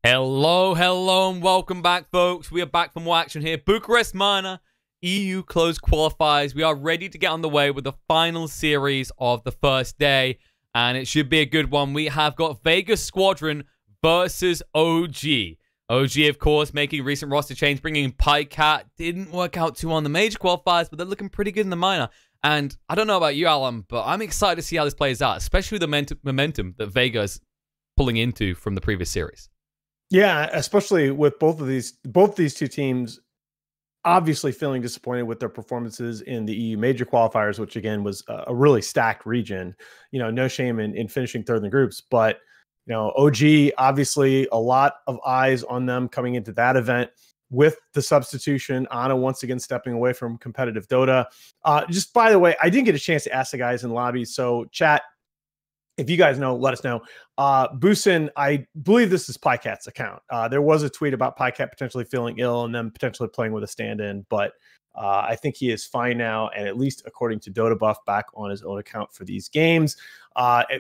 Hello, and welcome back, folks. We are back for more action here. Bucharest Minor EU closed qualifiers. We are ready to get on the way with the final series of the first day, and it should be a good one. We have got Vega Squadron versus OG. OG, of course, making recent roster change, bringing in PyCat. Didn't work out too on the major qualifiers, but they're looking pretty good in the minor. And I don't know about you, Alan, but I'm excited to see how this plays out, especially the momentum that Vega is pulling into from the previous series. Yeah, especially with both these two teams obviously feeling disappointed with their performances in the EU major qualifiers, which again was a really stacked region. You know, no shame in finishing third in the groups, but you know, OG obviously a lot of eyes on them coming into that event with the substitution. Anna once again stepping away from competitive Dota. Just by the way, I didn't get a chance to ask the guys in lobby, so chat, if you guys know, let us know. Busin, I believe this is PyCat's account. There was a tweet about PyCat potentially feeling ill and then potentially playing with a stand-in, but I think he is fine now, and at least according to Dota Buff, back on his own account for these games.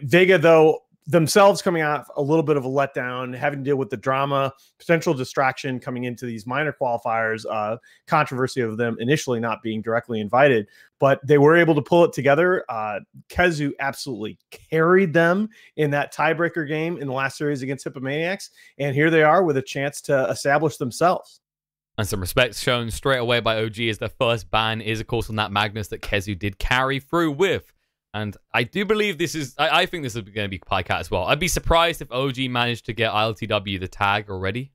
Vega, though, themselves coming out a little bit of a letdown, having to deal with the drama, potential distraction coming into these minor qualifiers, controversy of them initially not being directly invited, but they were able to pull it together. Kezu absolutely carried them in that tiebreaker game in the last series against Hippomaniacs, and here they are with a chance to establish themselves. And some respect shown straight away by OG as their first ban is, of course, on that Magnus that Kezu did carry through with. And I do believe this is, I think this is going to be PyCat as well. I'd be surprised if OG managed to get ILTW the tag already.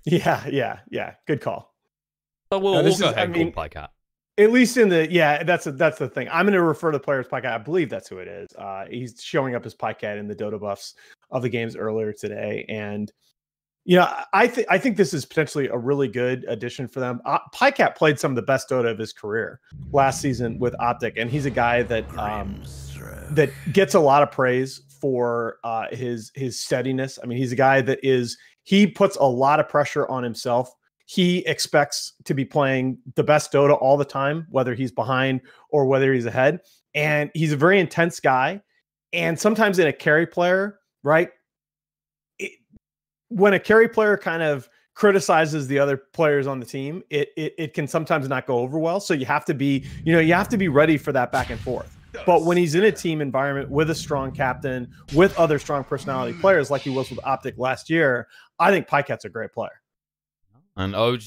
Yeah. Good call. But we'll go ahead and call PyCat. At least in the, that's the thing. I'm going to refer to the player as PyCat. I believe that's who it is. He's showing up as PyCat in the Dota buffs of the games earlier today. And, you know, I think this is potentially a really good addition for them. PyCat played some of the best Dota of his career last season with Optic, and he's a guy that that gets a lot of praise for his steadiness. I mean, he's a guy that he puts a lot of pressure on himself. He expects to be playing the best Dota all the time, whether he's behind or whether he's ahead. And he's a very intense guy. And sometimes in a carry player, right? When a carry player kind of criticizes the other players on the team, it can sometimes not go over well. So you have to be, ready for that back and forth. But when he's in a team environment with a strong captain, with other strong personality players like he was with Optic last year, I think PyCat's a great player. And OG,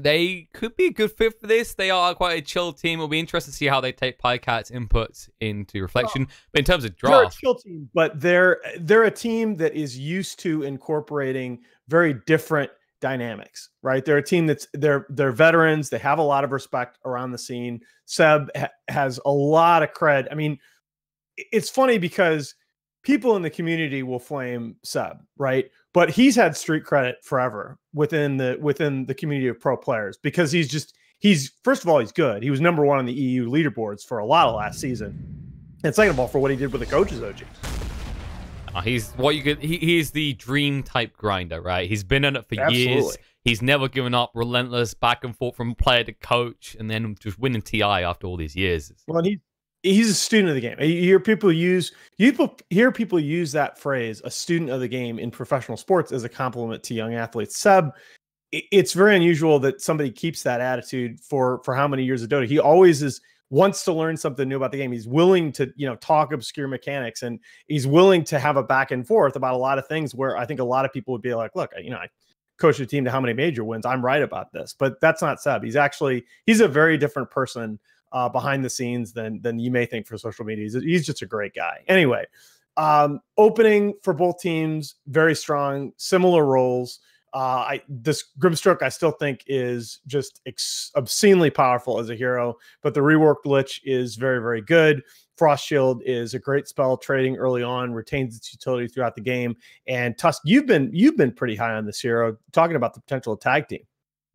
they could be a good fit for this. They are quite a chill team. It'll be interesting to see how they take PyCat's inputs into reflection. But in terms of draft, they're a chill team, but they're a team that is used to incorporating very different dynamics, right? They're a team they're veterans. They have a lot of respect around the scene. Seb has a lot of cred. I mean, it's funny because people in the community will flame Seb, right? But he's had street credit forever within the community of pro players because he's first of all, he's good. He was #1 on the EU leaderboards for a lot of last season. And second of all, for what he did with the coaches, OG. He's the dream type grinder, right? He's been in it for years. He's never given up, relentless, back and forth from player to coach, and then just winning TI after all these years. Well, and he's a student of the game. You hear people use that phrase, a student of the game, in professional sports as a compliment to young athletes. Seb, it's very unusual that somebody keeps that attitude for how many years of Dota. He always wants to learn something new about the game. He's willing to, talk obscure mechanics, and he's willing to have a back and forth about a lot of things where I think a lot of people would be like, look, I coached a team to how many major wins. I'm right about this, but that's not Seb. He's a very different person behind the scenes than you may think for social media. He's just a great guy. Anyway, opening for both teams, very strong, similar roles. This Grimstroke I still think is just obscenely powerful as a hero, but the reworked Lich is very, very good. Frost Shield is a great spell, trading early on, retains its utility throughout the game. And Tusk, you've been pretty high on this hero, talking about the potential of tag team.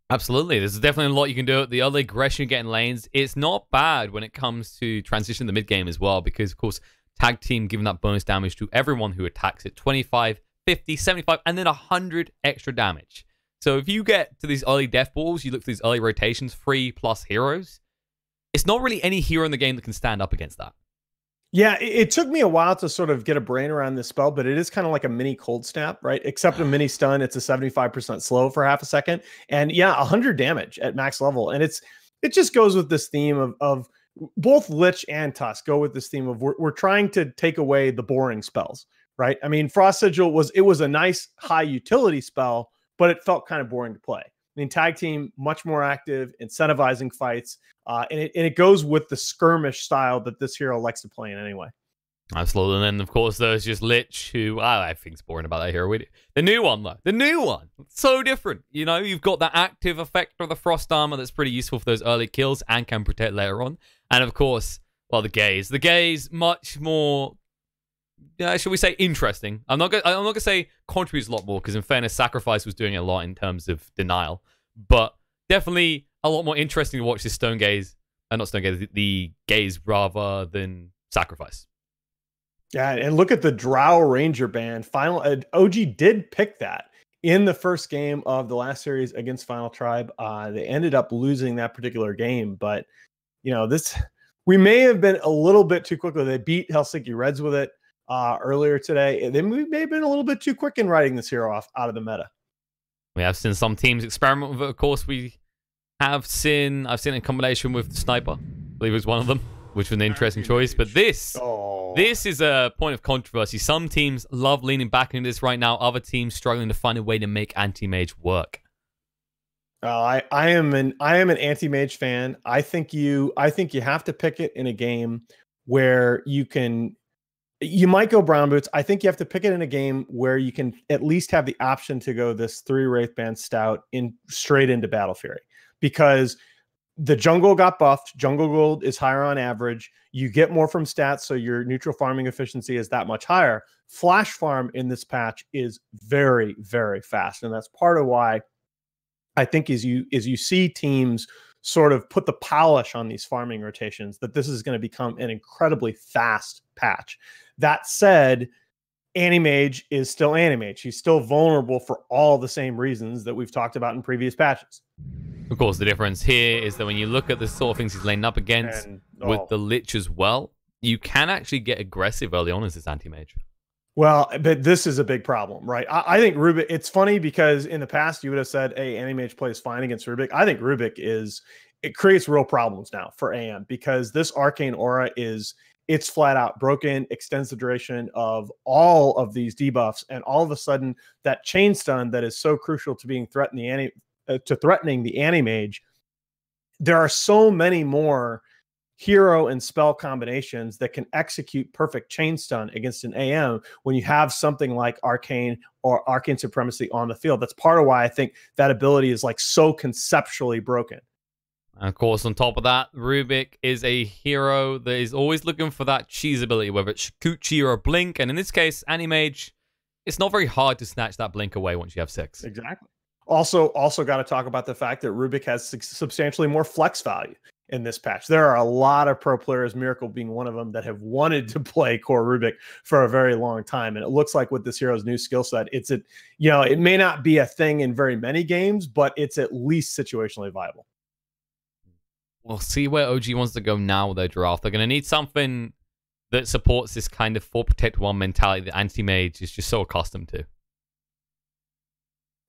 Absolutely. There's definitely a lot you can do. The other aggression getting lanes, it's not bad when it comes to transition the mid game as well, because, of course, tag team giving that bonus damage to everyone who attacks it, 25, 50, 75, and then 100 extra damage. So if you get to these early death balls, you look for these early rotations, 3+ heroes, it's not really any hero in the game that can stand up against that. Yeah, it took me a while to sort of get a brain around this spell, but it is kind of like a mini cold snap, right? Except a mini stun, it's a 75% slow for half a second. And yeah, 100 damage at max level. And it just goes with this theme of both Lich and Tusk go with this theme of we're trying to take away the boring spells, right? I mean, Frost Sigil was a nice high utility spell, but it felt kind of boring to play. I mean, tag team, much more active, incentivizing fights, and it goes with the skirmish style that this hero likes to play in anyway. Absolutely. And then, of course, there's just Lich, who I think's boring about that hero. The new one, though. The new one. So different. You know, you've got that active effect of the Frost Armor that's pretty useful for those early kills and can protect later on. And, of course, well, the gaze. The gaze, much more, shall we say, interesting. I'm not gonna say contributes a lot more, because in fairness, Sacrifice was doing a lot in terms of denial. But definitely a lot more interesting to watch this Stone Gaze, not Stone Gaze, the Gaze rather than Sacrifice. Yeah, and look at the Drow Ranger ban. OG did pick that in the first game of the last series against Final Tribe. They ended up losing that particular game, but you know, we may have been a little bit too quick. They beat Helsinki Reds with it earlier today. They may have been a little bit too quick in writing this hero off out of the meta. We have seen some teams experiment with it. Of course, I've seen it in combination with the Sniper. I believe it was one of them, which was an interesting choice. But this is a point of controversy. Some teams love leaning back into this right now. Other teams struggling to find a way to make anti-mage work. I am an anti-mage fan. I think you have to pick it in a game where you might go brown boots. I think you have to pick it in a game where you can at least have the option to go this 3 Wraithband Stout straight into Battle Fury, because the jungle got buffed. Jungle gold is higher on average. You get more from stats, so your neutral farming efficiency is that much higher. Flash farm in this patch is very, very fast, and that's part of why I think as you see teams sort of put the polish on these farming rotations, that this is going to become an incredibly fast patch. That said, Anti-Mage is still Anti-Mage. He's still vulnerable for all the same reasons that we've talked about in previous patches. Of course, the difference here is that when you look at the sort of things he's laying up against with the Lich as well, you can actually get aggressive early on as this Anti-Mage. Well, but this is a big problem, right? I think Rubik, it's funny because in the past you would have said, hey, Anti-Mage plays fine against Rubik. I think Rubik it creates real problems now for AM, because this Arcane Aura it's flat out broken, extends the duration of all of these debuffs, and all of a sudden that chain stun that is so crucial to being threatening the Anti-Mage, there are so many more hero and spell combinations that can execute perfect chain stun against an AM when you have something like Arcane or Arcane Supremacy on the field. That's part of why I think that ability is like so conceptually broken. And of course, on top of that, Rubik is a hero that is always looking for that cheese ability, whether it's Shikuchi or a Blink. And in this case, Anti-Mage, it's not very hard to snatch that Blink away once you have 6. Exactly. Also got to talk about the fact that Rubik has substantially more flex value in this patch. There are a lot of pro players, Miracle being one of them, that have wanted to play core Rubik for a very long time. And it looks like with this hero's new skill set, it may not be a thing in very many games, but it's at least situationally viable. We'll see where OG wants to go now with their draft. They're going to need something that supports this kind of 4 protect 1 mentality that Anti-Mage is just so accustomed to.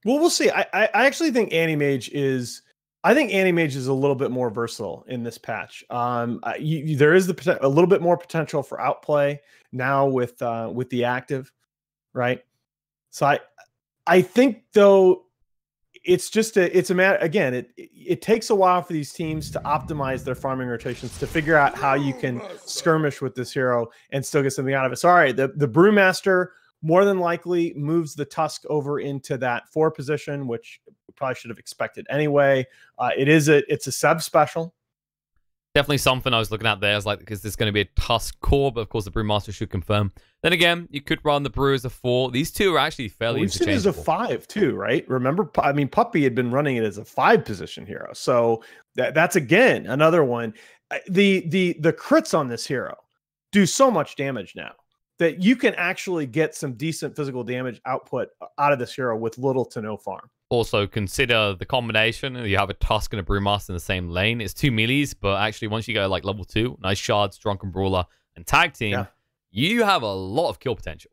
Well, we'll see. I actually think Anti-Mage is a little bit more versatile in this patch. There is a little bit more potential for outplay now with the active, right? So I think though it's a matter, again, it takes a while for these teams to optimize their farming rotations to figure out how you can skirmish with this hero and still get something out of it. Sorry, the Brewmaster more than likely moves the Tusk over into that 4 position, which we probably should have expected anyway. It's a sub special. Definitely something I was looking at there. I was like, because there's going to be a Tusk core, but of course the Brewmaster should confirm. Then again, you could run the Brew as a 4. These two are actually fairly interchangeable. We've seen it as a 5 too, right? Remember, I mean, Puppy had been running it as a 5 position hero. So that's again another one. The crits on this hero do so much damage now that you can actually get some decent physical damage output out of this hero with little to no farm. Also, consider the combination. You have a Tusk and a Brewmaster in the same lane. It's 2 melees, but actually, once you go like level 2, nice shards, Drunken Brawler, And tag team, you have a lot of kill potential.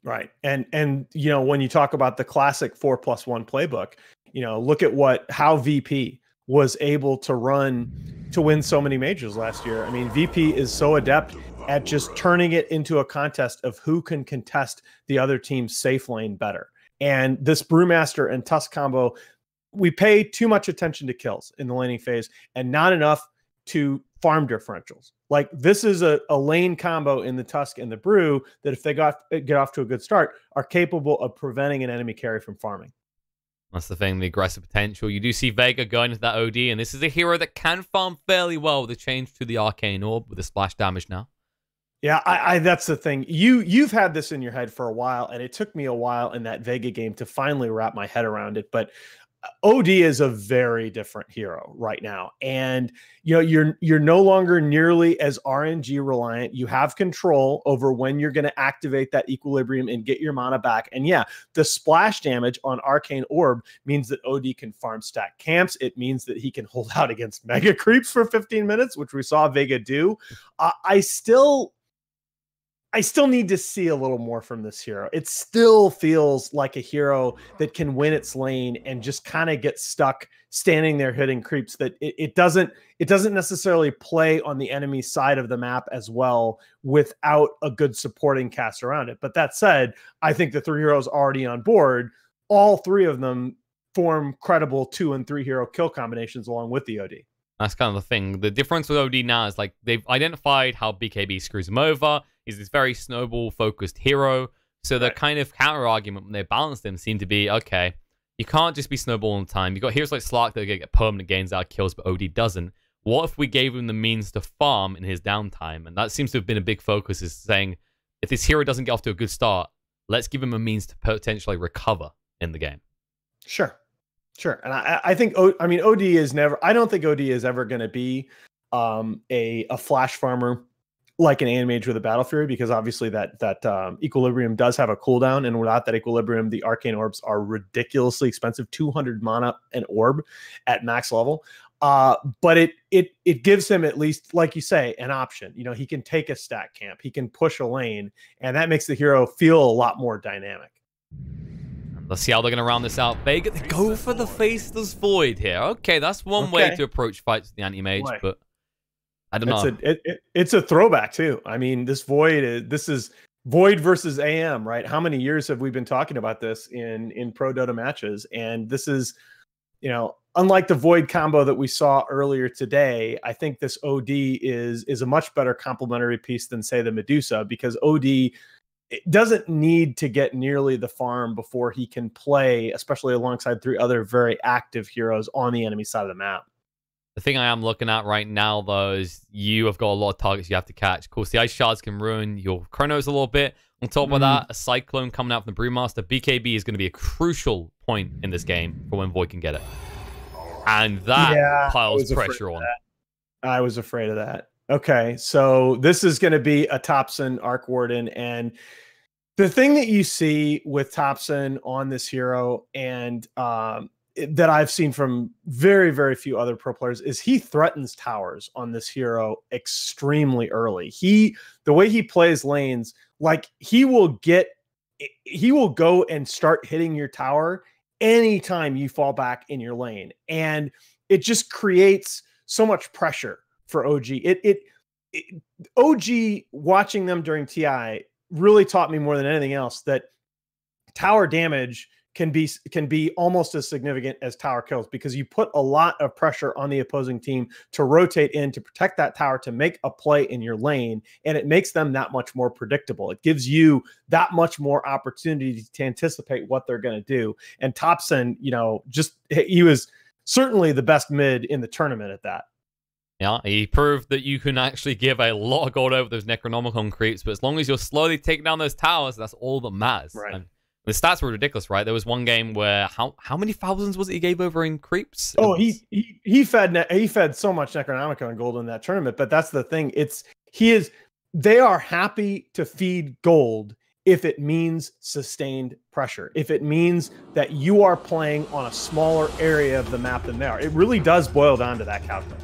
Right. And you know, when you talk about the classic 4+1 playbook, you know, look at how VP was able to run to win so many majors last year. I mean, VP is so adept at just turning it into a contest of who can contest the other team's safe lane better. And this Brewmaster and Tusk combo, we pay too much attention to kills in the laning phase and not enough to farm differentials. Like, this is a lane combo in the Tusk and the Brew that, if they get off to a good start, are capable of preventing an enemy carry from farming. That's the thing, the aggressive potential. You do see Vega going into that OD, and this is a hero that can farm fairly well with the change to the Arcane Orb with the splash damage now. Yeah, that's the thing. You've had this in your head for a while, and it took me a while in that Vega game to finally wrap my head around it. But OD is a very different hero right now, and you know, you're no longer nearly as RNG reliant. You have control over when you're going to activate that equilibrium and get your mana back. And yeah, the splash damage on Arcane Orb means that OD can farm stack camps. It means that he can hold out against mega creeps for 15 minutes, which we saw Vega do. I still need to see a little more from this hero. It still feels like a hero that can win its lane and just kind of get stuck standing there hitting creeps, that it doesn't necessarily play on the enemy side of the map as well without a good supporting cast around it. But that said, I think the 3 heroes already on board, all 3 of them form credible 2 and 3 hero kill combinations along with the OD. That's kind of the thing. The difference with OD now is, like, they've identified how BKB screws him over. He's this very snowball-focused hero. So the kind of counter-argument when they balance them seem to be, okay, you can't just be snowball all the time. You've got heroes like Slark that are going to get permanent gains out of kills, but OD doesn't. What if we gave him the means to farm in his downtime? And that seems to have been a big focus, is saying, if this hero doesn't get off to a good start, let's give him a means to potentially recover in the game. Sure. And I think, OD is never, I don't think OD is ever going to be a flash farmer like an Animage with a Battle Fury, because obviously that equilibrium does have a cooldown, and without that equilibrium, the Arcane Orbs are ridiculously expensive, 200 mana an orb at max level. But it gives him, at least, like you say, an option. You know, he can take a stack camp, he can push a lane, and that makes the hero feel a lot more dynamic. Let's see how they're going to round this out. Vega, they go for the Faceless Void here. Okay, that's one way to approach fights with the Anti-Mage, but I don't know. It's a throwback, too. I mean, this is Void versus AM, right? How many years have we been talking about this in pro Dota matches? And this is, you know, unlike the Void combo that we saw earlier today, I think this OD is a much better complementary piece than, say, the Medusa, because OD, it doesn't need to get nearly the farm before he can play, especially alongside 3 other very active heroes on the enemy side of the map. The thing I am looking at right now, though, is you have got a lot of targets you have to catch. Of course, the Ice Shards can ruin your Chronos a little bit. On top of that, a Cyclone coming out from the Brewmaster. BKB is going to be a crucial point in this game for when Void can get it. And that piles pressure on. I was afraid of that. Okay, so this is going to be a Thompson Arc Warden, and the thing that you see with Thompson on this hero, and that I've seen from very, very few other pro players, is he threatens towers on this hero extremely early. The way he plays lanes, like, he will go and start hitting your tower anytime you fall back in your lane, and it just creates so much pressure for OG. OG, watching them during TI, really taught me more than anything else that tower damage can be almost as significant as tower kills, because you put a lot of pressure on the opposing team to rotate in to protect that tower, to make a play in your lane, and it makes them that much more predictable. It gives you that much more opportunity to anticipate what they're going to do. And Thompson, you know, he was certainly the best mid in the tournament at that. Yeah, he proved that you can actually give a lot of gold over those Necronomicon creeps, but as long as you're slowly taking down those towers, that's all that matters. Right. And the stats were ridiculous, right? There was one game where how many thousands was it he gave over in creeps? Oh, he fed so much Necronomicon gold in that tournament. But that's the thing; they are happy to feed gold if it means sustained pressure, if it means that you are playing on a smaller area of the map than they are. It really does boil down to that calculus.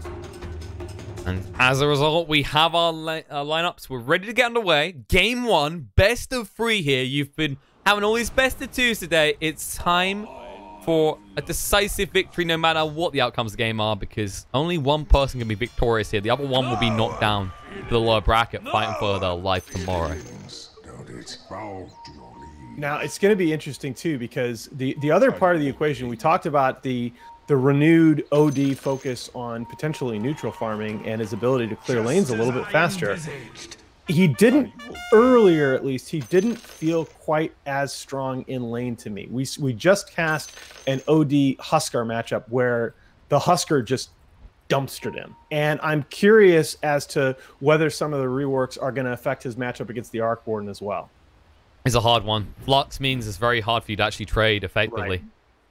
And as a result, we have our lineups. We're ready to get underway. Game 1, best of 3 here. You've been having all these best of 2s today. It's time for a decisive victory no matter what the outcomes of the game are, because only one person can be victorious here. The other one will be knocked down to the lower bracket, fighting for their life tomorrow. Now, it's going to be interesting, too, because the other part of the equation, we talked about the renewed OD focus on potentially neutral farming and his ability to clear lanes a little bit faster. He didn't, earlier at least, he didn't feel quite as strong in lane to me. We just cast an OD Husker matchup where the Husker just dumpstered him. And I'm curious as to whether some of the reworks are going to affect his matchup against the Arc Warden as well. It's a hard one. Flux means it's very hard for you to actually trade effectively. Right.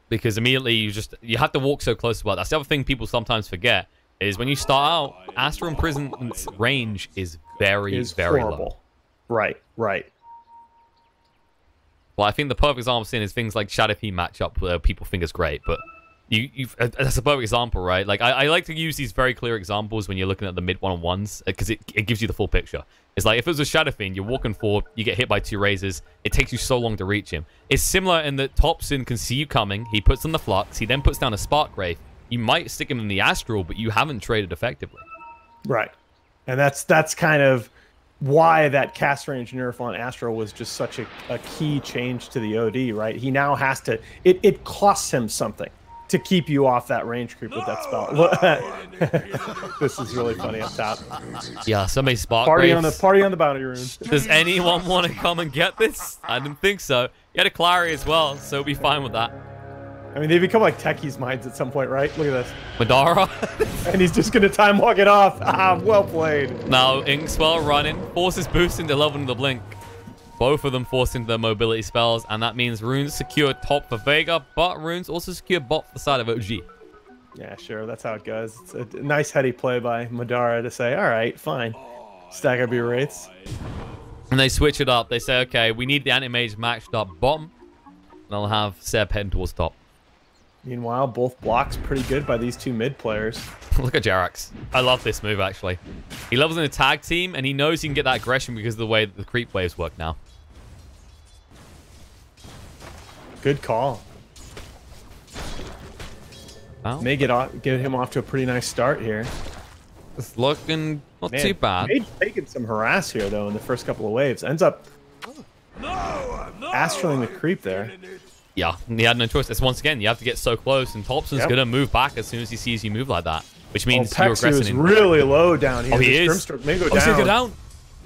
Because immediately you have to walk so close to it. That's the other thing people sometimes forget, is when you start out, Astral Imprisonment's range is very horrible. Low. Right. Well, I think the perfect example of seeing is things like Shadow Fiend matchup where people think is great, but that's a perfect example, right? Like I like to use these very clear examples when you're looking at the mid one-on-ones, because it gives you the full picture. It's like if it was a Shadow Fiend, you're walking forward, you get hit by 2 razors, it takes you so long to reach him. It's similar in that Thompson can see you coming, he puts on the Flux, he then puts down a Spark Wraith. You might stick him in the Astral, but you haven't traded effectively. Right. And that's kind of why that cast range nerf on Astral was just such a key change to the OD, right? He now has to, it costs him something to keep you off that range creep with that spell. This is really funny up top. Yeah, somebody Spark party Wraiths. on the bounty room. Does anyone want to come and get this? I didn't think so. You had a Clary as well, so we'll be fine with that. I mean, they become like techies' minds at some point, right? Look at this. Madara. And he's just going to time walk it off. Ah, well played. Now, Inkswell running. Forces boosting to level in the blink. Both of them forced into their mobility spells, and that means Runes secure top for Vega, but Runes also secure bot for the side of OG. Yeah, sure. That's how it goes. It's a nice heady play by Madara to say, all right, fine. Stack up your wraiths. And they switch it up. They say, okay, we need the anti-mage matched up bottom. And they'll have Seb heading towards top. Meanwhile, both blocks pretty good by these 2 mid players. Look at Jarax. I love this move, actually. He levels in a tag team, and he knows he can get that aggression because of the way that the creep waves work now. Good call. Well, May get him off to a pretty nice start here. It's looking not too bad. Mage taking some harass here, though, in the first couple of waves. Ends up astraling the creep there. Yeah, he had no choice. It's once again, you have to get so close, and Thompson's going to move back as soon as he sees you move like that, which means you're aggressing. Is really low down here. Oh, he is. May go down. Go down.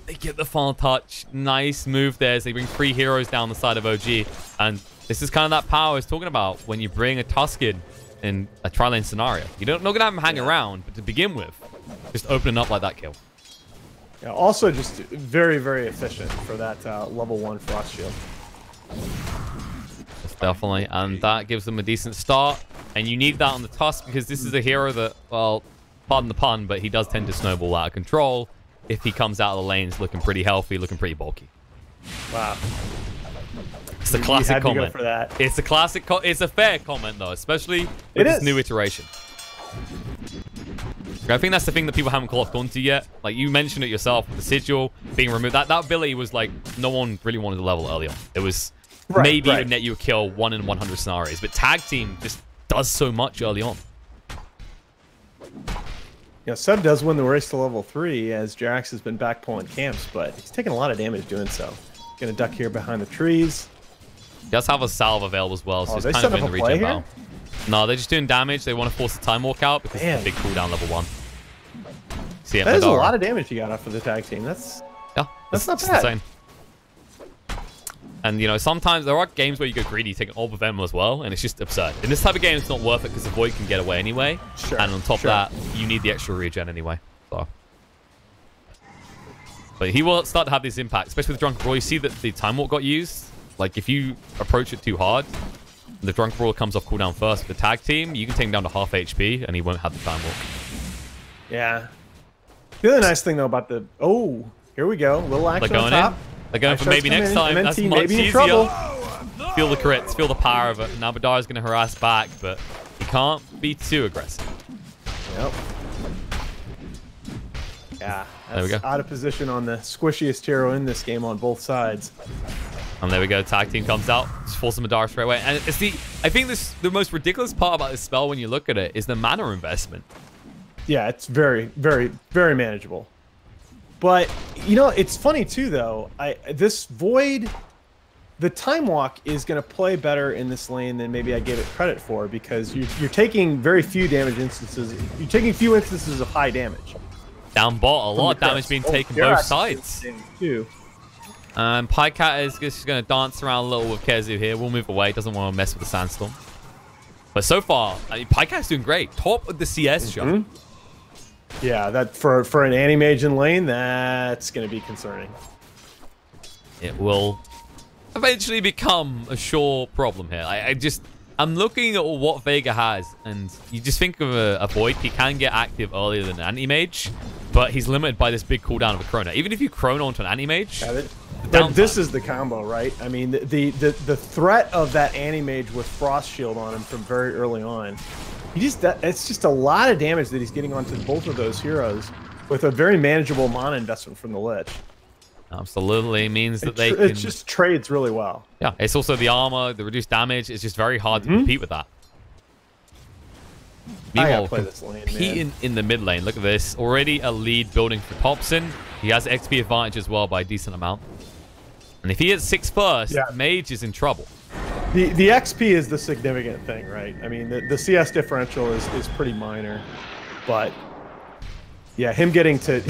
They get the final touch. Nice move there as they bring 3 heroes down the side of OG, and this is kind of that power I was talking about when you bring a Tusken in a tri-lane scenario. You're not going to have him hang around, but to begin with, just opening up like that kill. Yeah, also just very, very efficient for that level 1 Frost Shield. Definitely, and that gives them a decent start, and you need that on the Tusk because this is a hero that, well, pardon the pun, but he does tend to snowball out of control if he comes out of the lanes looking pretty healthy, looking pretty bulky. Wow. It's a classic comment. To go for that. It's a classic, it's a fair comment though, especially with this new iteration. I think that's the thing that people haven't clocked onto yet. Like you mentioned it yourself, the sigil being removed, that ability was like, no one really wanted to level early on. It was... maybe even net you a kill 1 in 100 scenarios, but tag team just does so much early on. Yeah, Seb does win the race to level 3 as Jarax has been back pulling camps, but he's taking a lot of damage doing so. Gonna duck here behind the trees. He does have a salve available as well, so he's kind of in the regen battle. No, they're just doing damage. They want to force the time walk out because it's a big cooldown level 1. See, that is a lot of damage you got off of the tag team. That's not bad. Insane. And, you know, sometimes there are games where you go greedy, take an orb of Emma as well, and it's just absurd. In this type of game, it's not worth it because the Void can get away anyway. Sure, and on top of that, you need the extra regen anyway. So. But he will start to have this impact, especially with Drunken Brawl. You see that the Time Walk got used. Like, if you approach it too hard, the Drunken Brawl comes off cooldown first. With the tag team, you can take him down to half HP, and he won't have the Time Walk. Yeah. The other nice thing, though, about the... Oh, here we go. Little action on top. They're going for maybe next time. MNT That's much maybe in easier. trouble. Feel the crits, feel the power of it. Now Badara's going to harass back, but he can't be too aggressive. Yep. Yeah, there we go. Out of position on the squishiest hero in this game on both sides. And there we go. Tag team comes out. Just forces Madara straight away. And it's I think the most ridiculous part about this spell when you look at it is the mana investment. Yeah, it's very, very, very manageable. But, you know, it's funny too, though. This Void, the Time Walk is going to play better in this lane than maybe I gave it credit for, because you're taking very few damage instances. You're taking few instances of high damage. Down bot, a lot of damage being taken both sides. Too. Pycat is just going to dance around a little with Kezu here. We'll move away. Doesn't want to mess with the Sandstorm. But so far, I mean, Pycat's doing great. Top of the CS shot. Yeah, that for an anti-mage in lane, that's going to be concerning. It will eventually become a sure problem here. I'm looking at what Vega has, and you just think of a Void. He can get active earlier than an anti-mage, but he's limited by this big cooldown of a Chrono. Even if you Chrono onto an anti-mage... But this is the combo, right? I mean, the threat of that anti-mage with Frost Shield on him from very early on. It's just a lot of damage that he's getting onto both of those heroes with a very manageable mana investment from the Lich. Absolutely means that it just trades really well. Yeah, it's also the armor, the reduced damage. It's just very hard to compete with that. Meanwhile, play this lane, competing in the mid lane. Look at this. Already a lead building for Thompson. He has XP advantage as well by a decent amount. And if he hits 6 first, Mage is in trouble. The XP is the significant thing, right? I mean, the CS differential is pretty minor, but yeah, him getting to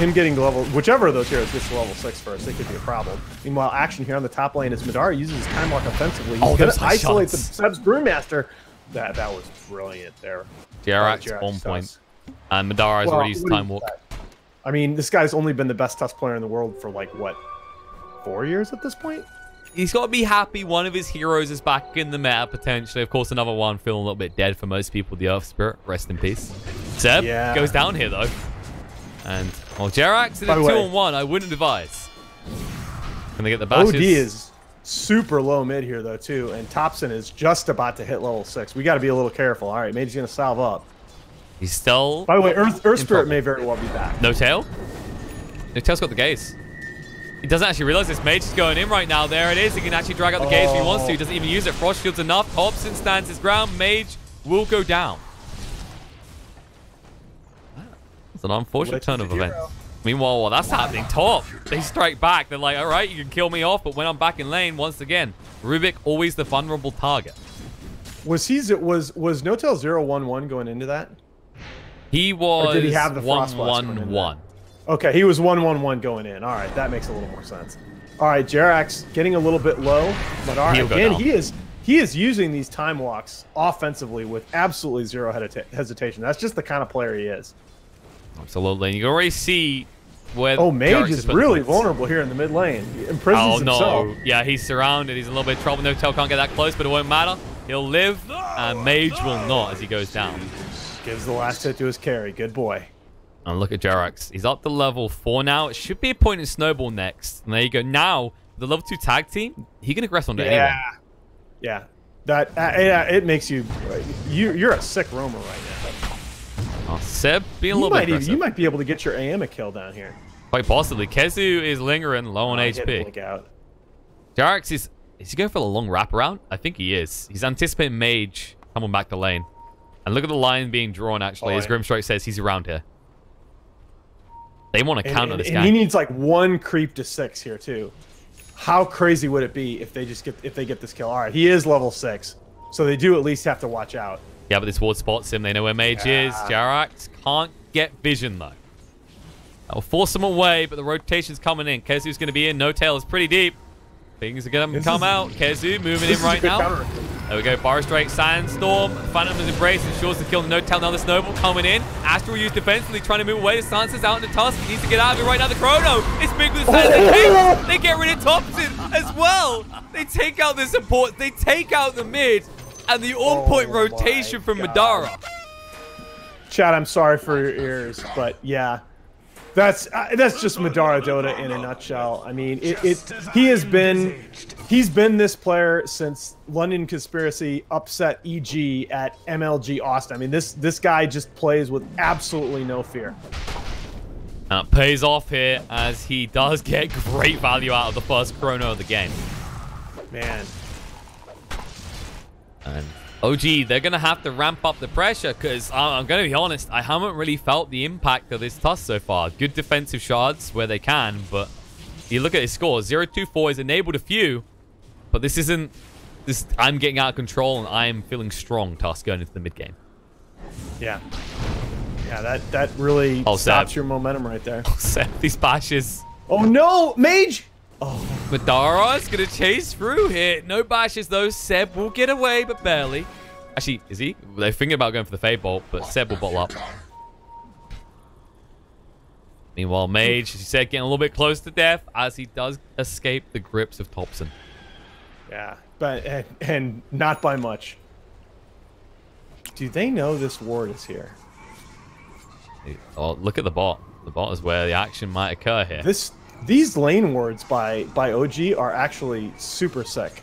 level, whichever of those heroes gets to level 6 first, it could be a problem. Meanwhile, action here on the top lane is Madara uses his Time Walk offensively. He's going to isolate the Seb's Brewmaster. That was brilliant there. Jerax on point. And Madara has already used Time Walk. I mean, this guy's only been the best Tusk player in the world for like, what, 4 years at this point? He's got to be happy one of his heroes is back in the meta, potentially. Of course, another one feeling a little bit dead for most people, the Earth Spirit. Rest in peace. Seb goes down here, though. And, well, Jerax in a 2-on-1, I wouldn't advise. Can they get the bashes? OD is super low mid here, though, too. And Thompson is just about to hit level 6. We got to be a little careful. All right, Mage's going to salve up. He's still... By the way, Earth Spirit may very well be back. No tail? No tail's got the gaze. He doesn't actually realize this Mage is going in right now. There it is. He can actually drag out the gaze if he wants to. He doesn't even use it. Frost Shield's enough. Thompson stands his ground. Mage will go down. It's an unfortunate turn of events. Meanwhile, while that's happening, top, they strike back. They're like, all right, you can kill me off, but when I'm back in lane, once again, Rubik always the vulnerable target. Was No-Tail 0-1-1 going into that? He was, or did he have the Frost Blast 1-1-1. Okay, he was 1-1-1 going in. All right, that makes a little more sense. All right, Jerax getting a little bit low, but all right, again, he is using these Time Walks offensively with absolutely zero hesitation. That's just the kind of player he is. Absolutely. And you can already see where Mage is really vulnerable here in the mid lane. He imprisons himself. Yeah, he's surrounded. He's in a little bit of trouble. No-Tail can't get that close, but it won't matter. He'll live, and Mage will not as he goes down. Gives the last hit to his carry. Good boy. And look at Jerax. He's up to level 4 now. It should be a point in Snowball next. And there you go. Now, the level 2 tag team, he can aggress onto anyone. Yeah. That it makes you... You're a sick roamer right now. Oh, Seb, being a little bit aggressive. You might be able to get your AM a kill down here. Quite possibly. Kezu is lingering low on HP. Jerax is he going for the long wraparound? I think he is. He's anticipating Mage coming back to lane. And look at the line being drawn, actually. As Grimstrike says, he's around here. They want to counter this guy. And he needs like 1 creep to 6 here, too. How crazy would it be if they get this kill? All right, he is level 6. So they do at least have to watch out. Yeah, but this ward spots him. They know where Mage is. Jerax can't get vision, though. That'll force him away, but the rotation's coming in. Kezu's going to be in. No-Tail is pretty deep. Things are going to come out. Kezu moving in right now. There we go. Fire Strike, Sandstorm. Phantom's Embrace ensures the kill. No-Tail, now the Snowball coming in. Astral used defensively, trying to move away. The Sansa's out in the Tusk. He needs to get out of it right now. The Chrono is big with the Sansa. They get rid of Thompson as well. They take out the support. They take out the mid. And the on-point rotation from Madara. Chad, I'm sorry for your ears, but yeah. That's just Madara Dota in a nutshell. I mean, he's been this player since London Conspiracy upset EG at MLG Austin. I mean, this guy just plays with absolutely no fear. And it pays off here as he does get great value out of the first chrono of the game. Man. And OG, they're going to have to ramp up the pressure because I'm going to be honest, I haven't really felt the impact of this Tusk so far. Good defensive shards where they can, but you look at his score. 0-2-4 has enabled a few, but this isn't... I'm getting out of control and I am feeling strong Tusk going into the mid game. Yeah. Yeah, that really stops your momentum right there. Oh, Seb, these bashes. Oh, no! Mage! Oh. Madara's going to chase through here. No bashes, though. Seb will get away, but barely. Actually, is he? They're thinking about going for the Fade Bolt, but Seb will bottle up. Meanwhile, Mage, as you said, getting a little bit close to death as he does escape the grips of Thompson. Yeah, but and not by much. Do they know this ward is here? Oh, look at the bot. The bot is where the action might occur here. These lane wards by OG are actually super sick.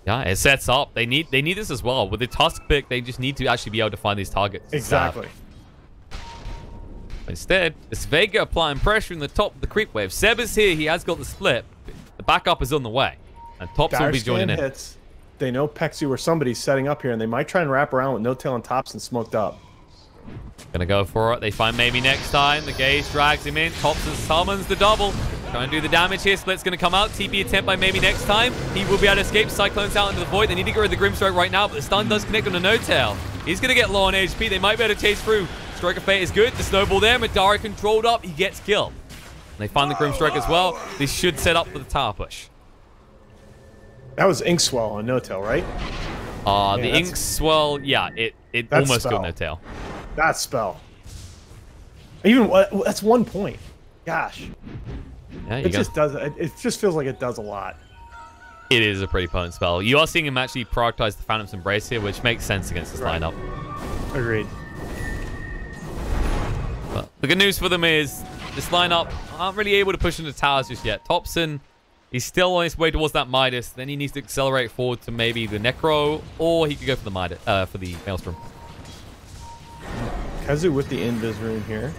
Yeah, it sets up. They need this as well. With the Tusk pick, they just need to actually be able to find these targets. Exactly. Instead, it's Vega applying pressure in the top of the creep wave. Seb is here. He has got the split. The backup is on the way. And Thompson will be joining in. Hits. They know Pexu or somebody's setting up here, and they might try and wrap around with No Tail and Thompson smoked up. Gonna go for it. They find maybe next time. The Gauge drags him in. Thompson summons the double. Trying to do the damage here. Split's gonna come out. TP attempt by maybe next time. He will be able to escape. Cyclone's out into the void. They need to get rid of the Grimstroke right now, but the stun does connect on the No Tail. He's gonna get low on HP. They might be able to chase through. Stroke of Fate is good. The snowball there. Madara controlled up. He gets killed. And they find the Grimstroke as well. This should set up for the tower push. That was Inkswell on No Tail, right? The Inkswell, yeah, it almost killed No Tail. That spell. Even that's 1 point. Gosh. Yeah, it just does. It just feels like it does a lot. It is a pretty potent spell. You are seeing him actually prioritize the Phantom's Embrace here, which makes sense against this lineup. Agreed. But the good news for them is this lineup aren't really able to push into towers just yet. Thompson, he's still on his way towards that Midas. Then he needs to accelerate forward to maybe the Necro, or he could go for the Midas, for the Maelstrom. Kazu with the Invis rune here.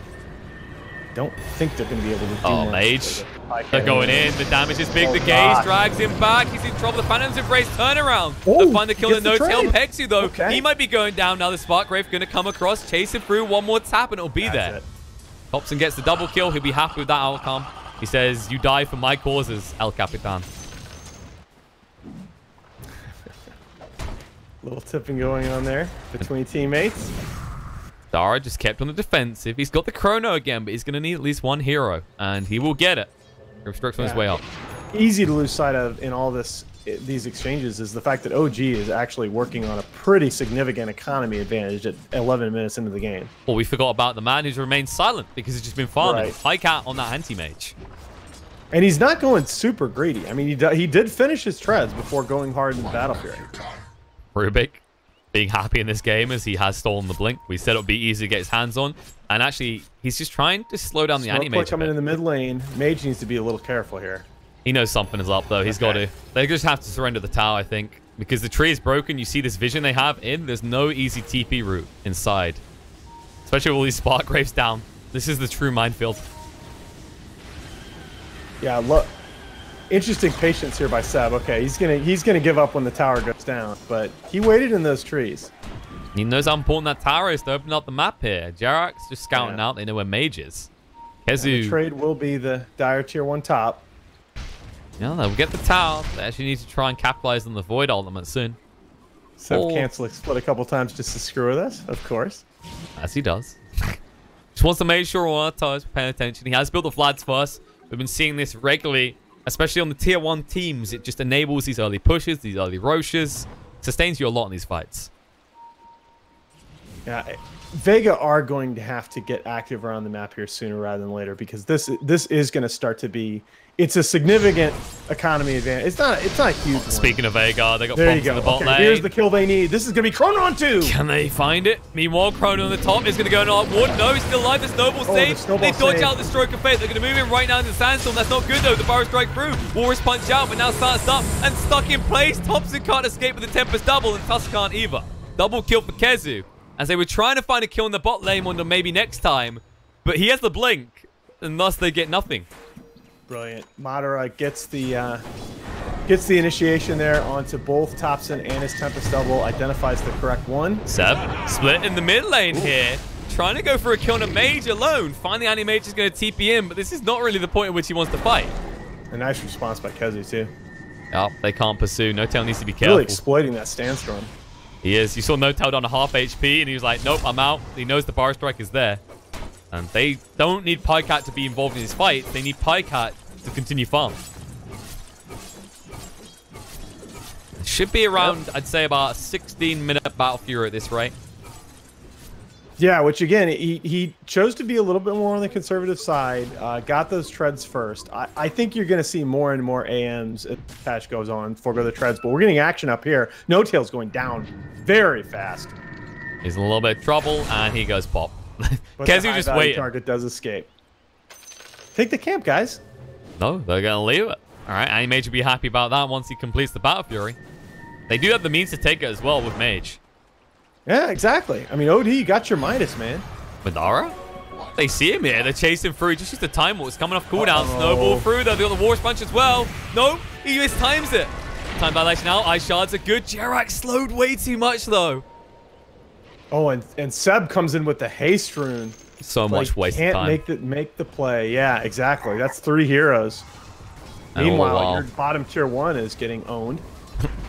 Don't think they're going to be able to do Oh, Mage. They're going in. The damage is big. The Gaze drags him back. He's in trouble. The Phantom's Embrace turnaround. To find the kill. The No Tail Pexu, though. He might be going down now. The Spark Grave going to come across, chase him through. One more tap, and it'll be there. Thompson gets the double kill. He'll be happy with that outcome. He says, "You die for my causes, El Capitan." Little tipping going on there between teammates. Dara just kept on the defensive. He's got the chrono again, but he's going to need at least one hero, and he will get it. Grimstroke's on his way up. Easy to lose sight of in all these exchanges is the fact that OG is actually working on a pretty significant economy advantage at 11 minutes into the game. Well, we forgot about the man who's remained silent because he's just been farming. High cat on that anti-mage. And he's not going super greedy. I mean, he did finish his treads before going hard in the battlefield. Rubik being happy in this game as he has stolen the blink. We said it would be easy to get his hands on. And actually, he's just trying to slow down the anti-mage. Coming in the mid lane. Mage needs to be a little careful here. He knows something is up, though. He's got to. They just have to surrender the tower, I think. Because the tree is broken. You see this vision they have in. There's no easy TP route inside. Especially with all these Spark Graves down. This is the true minefield. Yeah, look. Interesting patience here by Seb. Okay, he's gonna give up when the tower goes down, but he waited in those trees. He knows how important that tower is to open up the map here. Jarak's just scouting out. They know where Mage is. Kezu. The trade will be the Dire Tier 1 top. Yeah, they'll get the tower. They actually need to try and capitalize on the Void ultimate soon. Seb canceling split a couple times just to screw with us, of course. As he does. Just wants to make sure all our towers are paying attention. He has built the Vlads first. We've been seeing this regularly. Especially on the tier 1 teams, it just enables these early pushes, these early Roches. Sustains you a lot in these fights. Yeah, Vega are going to have to get active around the map here sooner rather than later because this is going to start to be... It's a significant economy advantage. It's not a huge one. Speaking of Vega, they got bombs in the bot lane. Here's the kill they need. This is going to be Chrono on 2. Can they find it? Meanwhile, Chrono on the top is going to go in our ward. No, he's still alive. The snowball save. They dodge out the Stroke of Fate. They're going to move him right now into the Sandstorm. That's not good, though. The Burrow Strike through. Walrus punch out, but now starts up and stuck in place. Thompson can't escape with the Tempest double, and Tusk can't either. Double kill for Kezu. As they were trying to find a kill in the bot lane on maybe next time. But he has the blink. and thus they get nothing. Brilliant. Madara gets the initiation there onto both Thompson and his Tempest double, identifies the correct one. Seb, split in the mid lane here. Trying to go for a kill on a mage alone. Finally, Anti-Mage is going to TP in, but this is not really the point at which he wants to fight. A nice response by Kezu, too. Oh, they can't pursue. No-Tail needs to be careful. Really exploiting that Sandstorm. He is. You saw No-Tail down to half HP, and he was like, nope, I'm out. He knows the Bar Strike is there. And they don't need Pycat to be involved in his fight. They need Pycat to continue farm. It should be around, I'd say, about a 16-minute Battle Fury at this rate. Yeah, which again, he chose to be a little bit more on the conservative side, got those treads first. I think you're going to see more and more AMs as the patch goes on, forego the treads, but we're getting action up here. No-Tail's going down very fast. He's in a little bit of trouble, and he goes pop. Kezu just waiting. Target does escape. Take the camp, guys. No, they're going to leave it. All right, Anti-Mage will be happy about that once he completes the Battle Fury. They do have the means to take it as well with Mage. Yeah, exactly. I mean, OD, you got your Midas, man. Madara? They see him here. They're chasing through. Just use the time warp. It's coming off cooldown. Snowball through. They've got the War Punch as well. No, he mistimes it. Time dilation out. Ice Shards are good. Jarak slowed way too much, though. Oh, and Seb comes in with the Haste Rune. So much waste of time. Can't make the play. Yeah, exactly. That's 3 heroes. Meanwhile, your bottom tier 1 is getting owned.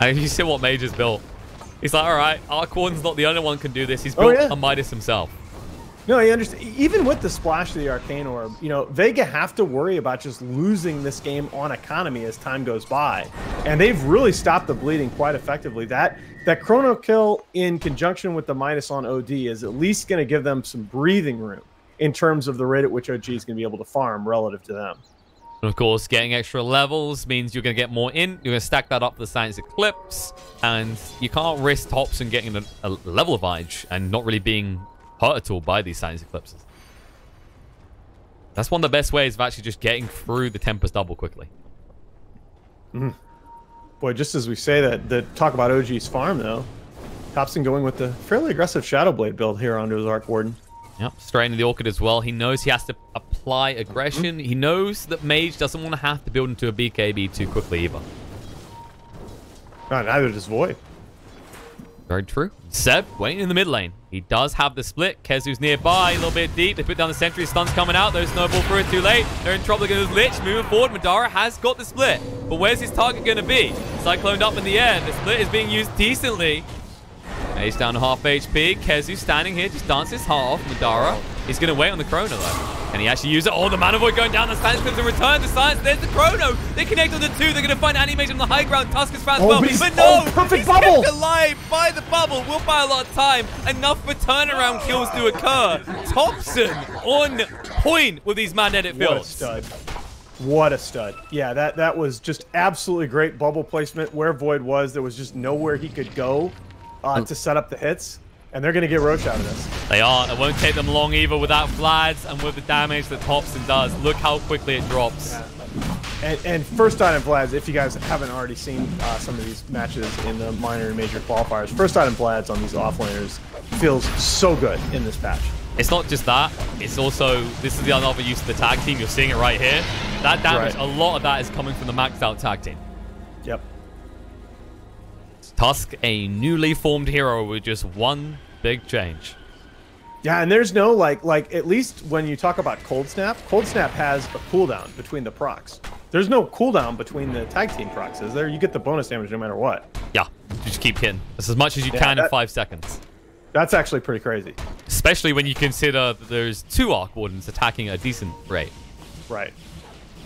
And you see what Mage has built. He's like, all right, Arquan's not the only one can do this. He's built a Midas himself. No, he understands. Even with the splash of the Arcane Orb, you know, Vega have to worry about just losing this game on economy as time goes by. And they've really stopped the bleeding quite effectively. That Chrono Kill in conjunction with the Midas on OD is at least going to give them some breathing room in terms of the rate at which OG is going to be able to farm relative to them. And of course, getting extra levels means you're going to get more in. You're going to stack that up for the Science Eclipse. And you can't risk Thompson getting a level of Edge and not really being hurt at all by these Science Eclipses. That's one of the best ways of actually just getting through the Tempest double quickly. Boy, just as we say that, talk about OG's farm, though. Thompson going with the fairly aggressive Shadow Blade build here onto his Arc Warden. Yep, straight into the Orchid as well. He knows he has to apply aggression. He knows that Mage doesn't want to have to build into a BKB too quickly either. Neither does Void. Very true. Seb waiting in the mid lane. He does have the split. Kezu's nearby, a little bit deep. They put down the sentry. Stun's coming out. Those snowball through it too late. They're in trouble against Lich. Moving forward, Madara has got the split. But where's his target going to be? Cycloned up in the air. The split is being used decently. He's down to half HP. Kezu standing here, just dances half. Madara, he's going to wait on the Chrono, though. Can he actually use it? Oh, the Mana Void going down. The Science Clips and return to Science. There's the Chrono. They connect on the 2. They're going to find Anti-Mage on the high ground. Tusk is found as well. But no, perfect bubble. Kept alive by the bubble. Will buy a lot of time. Enough for turnaround kills to occur. Thompson on point with these magnetic fields. What a stud. What a stud. Yeah, that was just absolutely great bubble placement. Where Void was, there was just nowhere he could go to set up the hits. And they're going to get Roach out of this. They are. It won't take them long either without Vlads and with the damage that Thompson does. Look how quickly it drops. Yeah. And first item Vlads, if you guys haven't already seen some of these matches in the minor and major qualifiers, first item Vlads on these offlaners feels so good in this patch. It's not just that. It's also, this is the other use of the tag team. You're seeing it right here. That damage, a lot of that is coming from the maxed out tag team. Yep. Tusk, a newly formed hero with just one big change. Yeah, and there's no, like at least when you talk about Cold Snap has a cooldown between the procs. There's no cooldown between the tag team procs, is there? You get the bonus damage no matter what. Yeah, you just keep hitting. That's as much as you can in 5 seconds. That's actually pretty crazy. Especially when you consider that there's 2 Arc Wardens attacking at a decent rate. Right.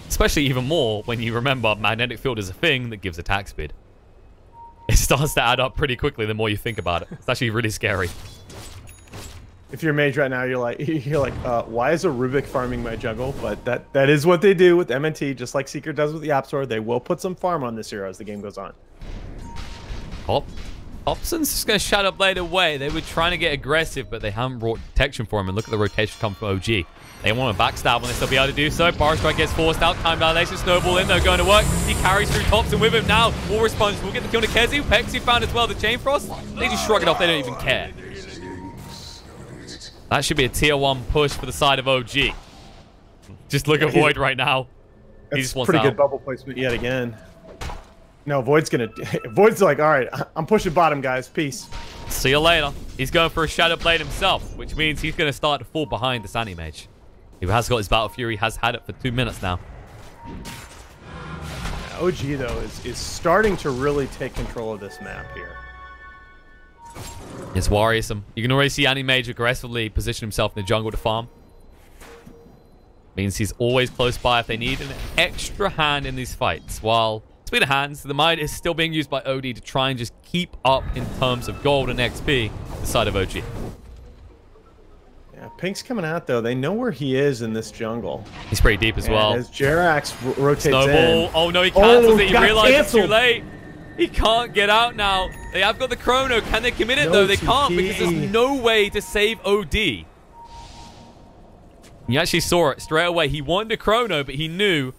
Especially even more when you remember Magnetic Field is a thing that gives attack speed. It starts to add up pretty quickly the more you think about it. It's actually really scary. If you're mage right now, you're like, why is a Rubik farming my jungle? But that is what they do with MNT, just like Seeker does with the App Store. They will put some farm on this hero as the game goes on. Hobson's just going to Shadow Blade away. They were trying to get aggressive, but they haven't brought detection for him. And look at the rotation come from OG. They want to backstab on this. They'll be able to do so. Bar Strike gets forced out. Time dilation. Snowball in. They're going to work. He carries through Thompson with him now. War Response will get the kill to Kezu. Pexi found as well the Chain Frost. They just shrug it off. They don't even care. That should be a tier 1 push for the side of OG. Just look at Void right now. He just That's wants pretty out. good bubble placement yet again. No, Void's Void's like, all right, I'm pushing bottom, guys. Peace. See you later. He's going for a Shadow Blade himself, which means he's going to start to fall behind the Sunny Mage. He has got his Battle Fury, has had it for 2 minutes now. OG, though, is starting to really take control of this map here. It's worrisome. You can already see Mage aggressively position himself in the jungle to farm. Means he's always close by if they need an extra hand in these fights. While, speaking of hands, the Might is still being used by OD to try and just keep up in terms of gold and XP the side of OG. Yeah, Pink's coming out, though. They know where he is in this jungle. He's pretty deep as well. As Jerax rotates Snowball. in. Oh, no, he cancels it. He realizes it's too canceled. late. He can't get out now. They have got the chrono. Can they commit it, though? They can't because there's no way to save OD. You actually saw it straight away. He wanted a chrono, but he knew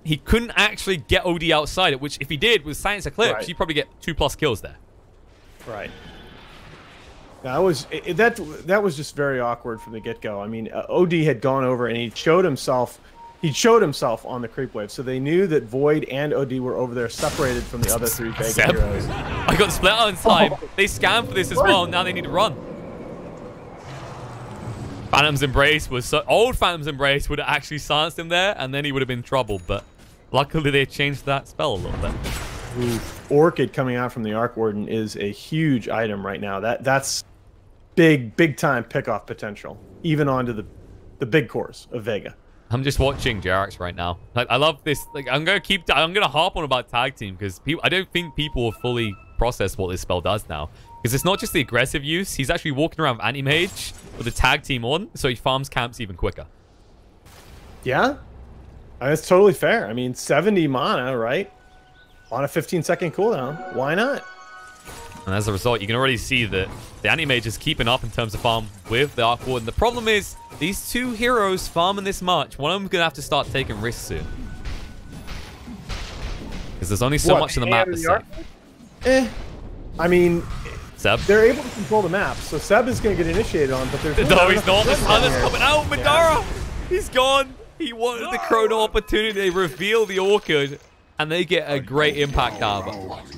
he couldn't actually get OD outside it, which if he did with Science Eclipse, Right. he'd probably get 2+ kills there. Right. That was that was just very awkward from the get-go. I mean, OD had gone over and he showed himself on the creep wave, so they knew that Void and OD were over there separated from the other 3 Vega heroes. I got the split on time. They scanned for this as well. Now they need to run. Phantom's Embrace was so... Old Phantom's Embrace would have actually silenced him there, and then he would have been in trouble, but luckily they changed that spell a little bit. Ooh, Orchid coming out from the Arc Warden is a huge item right now. That's big time pickoff potential, even onto the big cores of Vega. I'm just watching Jerax right now. Like, I love this. Like, I'm gonna harp on about tag team because I don't think people have fully processed what this spell does now. Because it's not just the aggressive use. He's actually walking around with Anti-Mage with a tag team on, so he farms camps even quicker. Yeah, that's totally fair. I mean, 70 mana, right? On a 15-second cooldown. Why not? And as a result, you can already see that the Anti-Mage is keeping up in terms of farm with the Arc Warden. The problem is, these 2 heroes farming this much, one of them's going to have to start taking risks soon. Because there's only so much in the map that's safe. I mean... Seb? They're able to control the map, so Seb is going to get initiated on, but there's no, he's not. The sun is coming out. Madara! He's gone. He wanted the chrono opportunity. They reveal the Orchid, and they get a great impact out of it.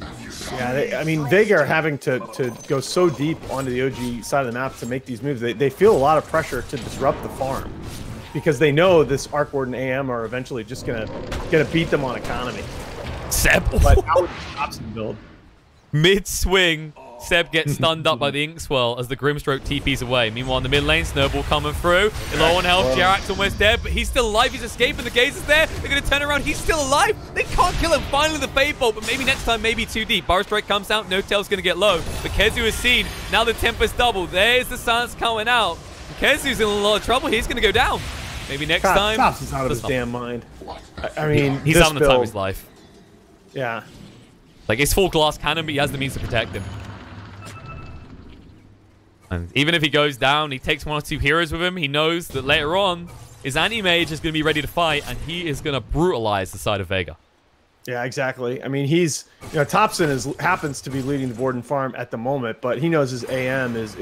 Yeah, I mean, Vega are having to go so deep onto the OG side of the map to make these moves. They feel a lot of pressure to disrupt the farm because they know this Arc Warden AM are eventually just gonna beat them on economy. Seb, But how would the Thompson build? Mid-swing, Seb gets stunned up by the Inkswell as the Grimstroke TPs away. Meanwhile, in the mid lane, Snowball coming through. Low on health, Jerax almost dead, but he's still alive. He's escaping. The gaze is there. They're going to turn around. He's still alive. They can't kill him. Finally, the Fade Bolt, but maybe next time, maybe too deep. Burrow Strike comes out. No Tail's going to get low. But Kezu is seen. Now the Tempest double. There's the silence coming out. Kezu's in a lot of trouble. He's going to go down. Maybe next time. Cops is out of his damn mind. I mean, he's having the time of his life. Yeah. Like, it's full glass cannon, but he has the means to protect him. And even if he goes down, he takes 1 or 2 heroes with him. He knows that later on, his Anti-Mage is going to be ready to fight, and he is going to brutalize the side of Vega. Yeah, exactly. I mean, Thompson happens to be leading the Warden farm at the moment, but he knows his AM is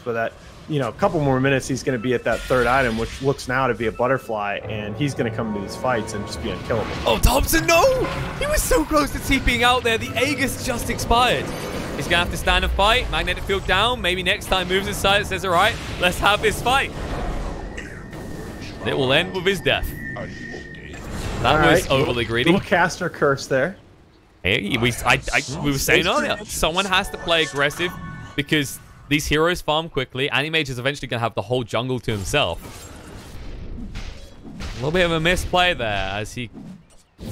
so that, a couple more minutes, he's going to be at that 3rd item, which looks now to be a butterfly, and he's going to come into these fights and just be unkillable. Oh, Thompson, no! He was so close to TPing out there. The Aegis just expired. He's going to have to stand and fight. Magnetic field down. Maybe next time moves aside and says, all right, let's have this fight. It will end with his death. That was overly greedy. Little caster curse there. Hey, we were saying earlier, someone has to play aggressive because these heroes farm quickly. Anti-Mage is eventually going to have the whole jungle to himself. A little bit of a misplay there, as he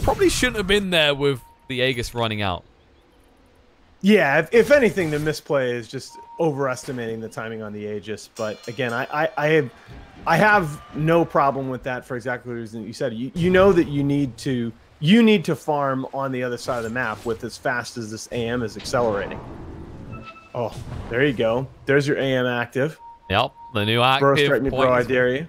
probably shouldn't have been there with the Aegis running out. Yeah, if anything, the misplay is just overestimating the timing on the Aegis. But again, I have no problem with that for exactly the reason you said. You know that you need to farm on the other side of the map with as fast as this AM is accelerating. Oh, there you go. There's your AM active. Yep, the new active. Bro, strike me, bro, I dare you.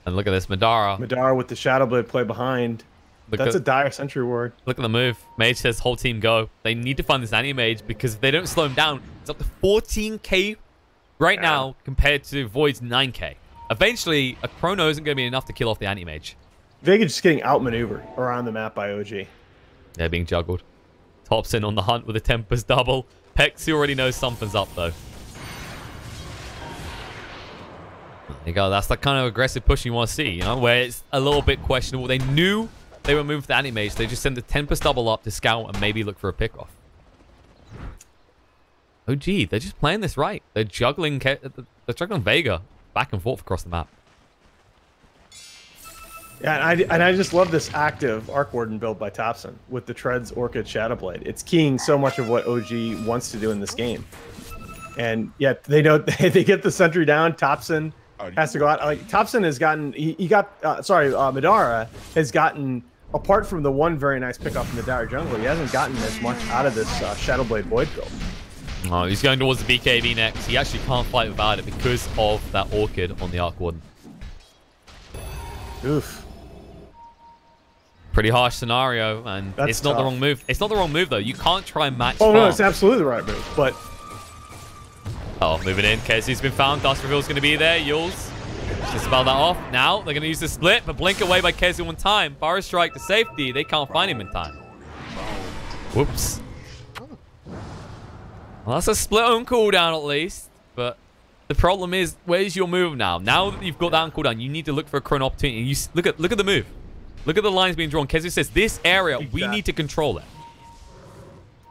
And look at this, Madara. Madara with the Shadow Blade play behind. That's a dire sentry ward. Look at the move. Mage says whole team go. They need to find this Anti-Mage because if they don't slow him down, it's up to 14k right now compared to Void's 9k. Eventually, a chrono isn't going to be enough to kill off the anti-mage. Vega just getting outmaneuvered around the map by OG. They're being juggled. Thompson on the hunt with a Tempest double. Pexy already knows something's up, though. There you go. That's the kind of aggressive push you want to see, you know, where it's a little bit questionable. They knew they were moving for the anti-mage. They just sent the Tempest double up to scout and maybe look for a pickoff. Oh, gee, they're just playing this right. They're juggling Vega back and forth across the map. Yeah, and I just love this active Arc Warden build by Thompson with the Treads, Orchid, Shadowblade. It's keying so much of what OG wants to do in this game. And yet they don't. They get the sentry down. Thompson has to go out. Like Thompson has gotten. Madara has gotten. Apart from the one very nice pickup in the Dire Jungle, he hasn't gotten as much out of this Shadowblade Void build. Oh, he's going towards the BKB next. He actually can't fight without it because of that Orchid on the Arc Warden. Oof. Pretty harsh scenario, and it's not the wrong move. It's not the wrong move, though. You can't try and match. Oh, no, it's absolutely the right move, but... Oh, moving in. Kezu's been found. Dust Reveal's going to be there. Yules just spell that off. Now, they're going to use the split, but blink away by Kezu in time. Burrow Strike to safety. They can't find him in time. Whoops. Well, that's a split on cooldown, at least, but... The problem is, where's your move now? Now that you've got that on cooldown, you need to look for a chrono opportunity. You look at the move. Look at the lines being drawn. Kezu says, this area, we need to control it.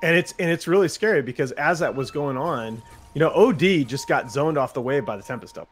And it's really scary because as that was going on, you know, OD just got zoned off the wave by the Tempest up.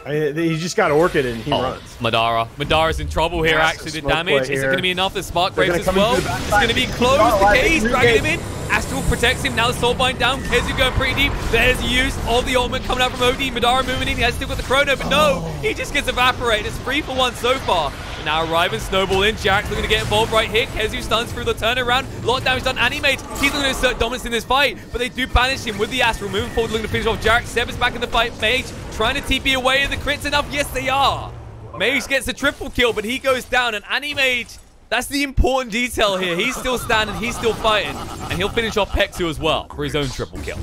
I mean, he just got Orchid and he runs. Madara's in trouble here, actually. The damage. Is it going to be enough? The Spark Graves as well. It's going to be close. The K's dragging him in. Astral protects him. Now the Soulbind down. Kezu going pretty deep. There's use of the ultimate coming out from OD. Madara moving in. He has still got the chrono, but no. He just gets evaporated. It's 3 for 1 so far. And now arriving, Snowball in. Jack's looking to get involved right here. Kezu stuns through the turnaround. A lot of damage done. Animate. He's looking to assert dominance in this fight, but they do banish him with the Astral. Moving forward, looking to finish off Jack. Seb is back in the fight. Mage trying to TP away. Are the crits enough? Yes, they are. Mage gets the triple kill, but he goes down. And Animage, that's the important detail here. He's still standing, he's still fighting, and he'll finish off Pexu as well for his own triple kill.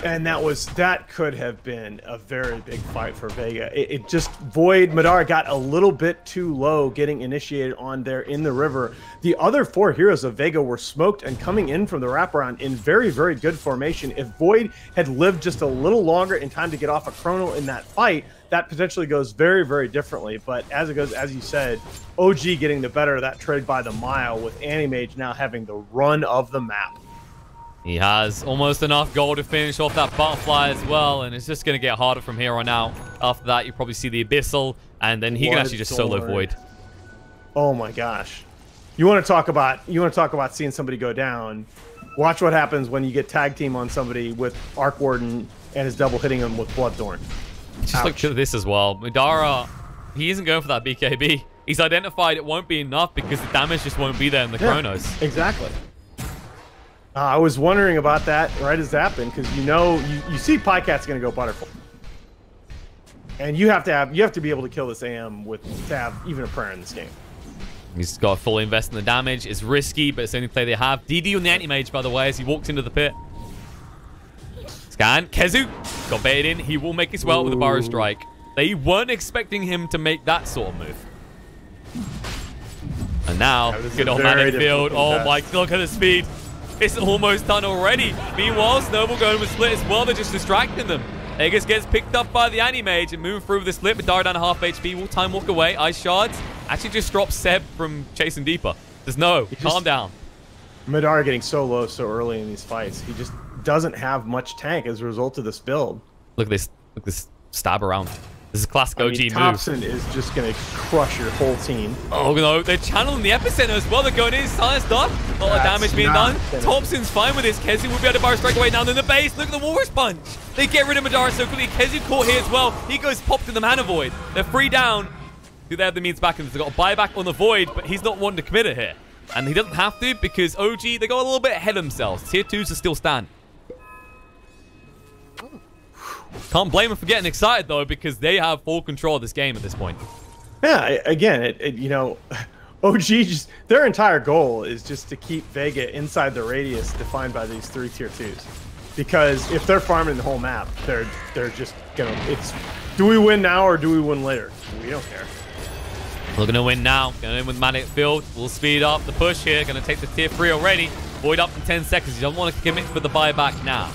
And that could have been a very big fight for Vega. It just Void Madara got a little bit too low getting initiated on there in the river. The other 4 heroes of Vega were smoked and coming in from the wraparound in very, very good formation. If Void had lived just a little longer in time to get off a chrono in that fight, that potentially goes very, very differently. But as it goes, as you said, OG getting the better of that trade by the mile with Animage now having the run of the map. He has almost enough gold to finish off that butterfly as well, and it's just going to get harder from here on out. After that, you probably see the Abyssal, and then he can actually just solo Void. Oh my gosh. You want to talk about seeing somebody go down. Watch what happens when you get tag team on somebody with Arc Warden and is double hitting them with Bloodthorn. Just look at this as well. Madara, he isn't going for that BKB. He's identified it won't be enough because the damage just won't be there in the Chronos. Exactly. I was wondering about that right as that happened because you see Pycat's going to go Butterfly, and you have to be able to kill this AM to have even a prayer in this game. He's got to fully invest in the damage. It's risky, but it's the only play they have. DD on the anti-mage, by the way, as he walks into the pit. Scan. Kezu got baited in. He will make his way out with a Burrow Strike. They weren't expecting him to make that sort of move. And now, good old man in field. Oh my, look at the speed. It's almost done already. Meanwhile, Snowball going with split as well. They're just distracting them. Aegis gets picked up by the anti-mage and moving through with the split. Madara down to half HP. Will time walk away. Ice shards. Actually just drops Seb from chasing deeper. There's no. Calm down. Madara getting so low so early in these fights. He just doesn't have much tank as a result of this build. Look at this. Look at this stab around. This is a classic OG move. Thompson is just going to crush your whole team. Oh no, they're channeling the epicenter as well. They're going in, silent stuff. A lot of damage being done. Thompson's fine with this. Kezu will be able to Burrow Strike away now in the base. Look at the Walrus Punch. They get rid of Madara so quickly. Kezu caught here as well. He goes popped in the Mana Void. They're 3 down. Do they have the means back? They've got a buyback on the Void, but he's not one to commit it here. And he doesn't have to because OG, they go a little bit ahead of themselves. Tier 2s are still standing. Can't blame them for getting excited, though, because they have full control of this game at this point. Yeah, again, you know, OG, just their entire goal is just to keep Vega inside the radius defined by these 3 tier 2s. because if they're farming the whole map, they're just gonna. It's do we win now or do we win later? We don't care. We're gonna win now. Going in with Manic Field. We'll speed up the push here. Gonna take the tier 3 already. Void up in 10 seconds. You don't want to commit for the buyback now.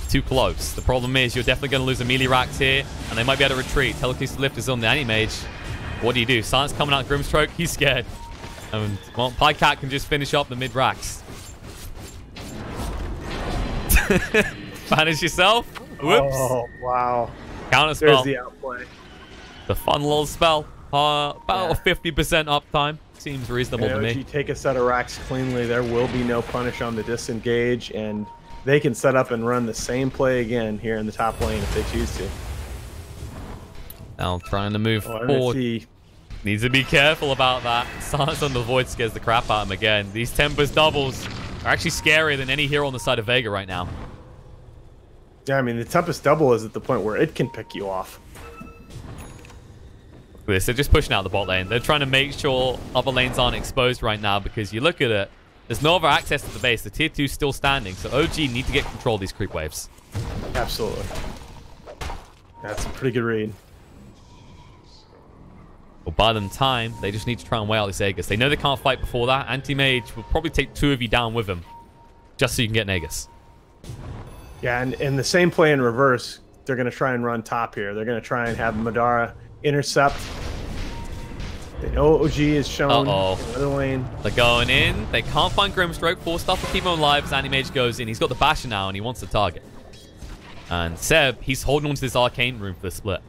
Too close. The problem is you're definitely going to lose a melee racks here, and they might be able to retreat. Telekinesis Lift is on the Anti-Mage. What do? Silence coming out, Grimstroke. He's scared. And, well, Pycat can just finish up the mid-racks. Banish yourself. Whoops. Oh, wow. Counter spell. There's the outplay. The fun little spell. About a 50% uptime. Seems reasonable to me. If you take a set of racks cleanly, there will be no punish on the disengage, and they can set up and run the same play again here in the top lane if they choose to. Now trying to move forward. Needs to be careful about that. Silence on the Void scares the crap out of him again. These Tempest doubles are actually scarier than any hero on the side of Vega right now. Yeah, I mean, the Tempest double is at the point where it can pick you off. They're just pushing out the bot lane. They're trying to make sure other lanes aren't exposed right now because you look at it, there's no other access to the base. The tier 2 is still standing, so OG need to get control of these creep waves. Absolutely. That's a pretty good read. Well, buy them time. They just need to try and weigh out this Aegis. They know they can't fight before that. Anti-Mage will probably take 2 of you down with him just so you can get an Aegis. Yeah, and the same play in reverse, they're going to try and run top here. They're going to try and have Madara intercept. They know OG is shown in the other lane. They're going in. They can't find Grimstroke. Force stuff to keep him alive as Anti-Mage goes in. He's got the Basher now, and he wants the target. And Seb, he's holding on to this Arcane room for the split.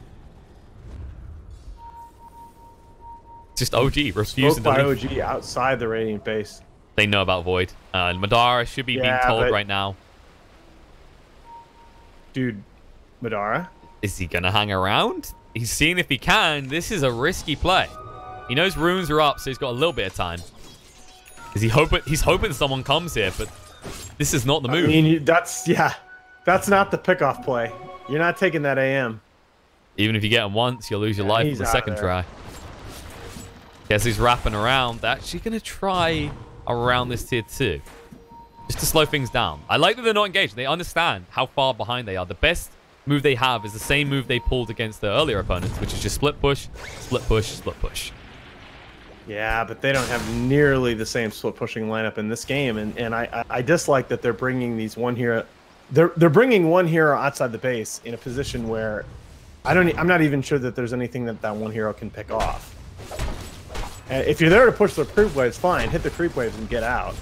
Just OG refusing to leave. OG outside the Radiant base. They know about Void. Madara should be being told right now. Dude, Madara? Is he going to hang around? He's seeing if he can. This is a risky play. He knows runes are up, so he's got a little bit of time. He's hoping someone comes here, but this is not the move. I mean, that's not the pickoff play. You're not taking that AM. Even if you get him once, you'll lose your life for the second try. Guess he's wrapping around. They're actually going to try around this tier 2. Just to slow things down. I like that they're not engaged. They understand how far behind they are. The best move they have is the same move they pulled against their earlier opponents, which is just split push, split push, split push. Yeah, but they don't have nearly the same split pushing lineup in this game, and I dislike that they're bringing these one hero. They're bringing one hero outside the base in a position where I'm not even sure that there's anything that one hero can pick off. If you're there to push the creep waves, fine, hit the creep waves and get out.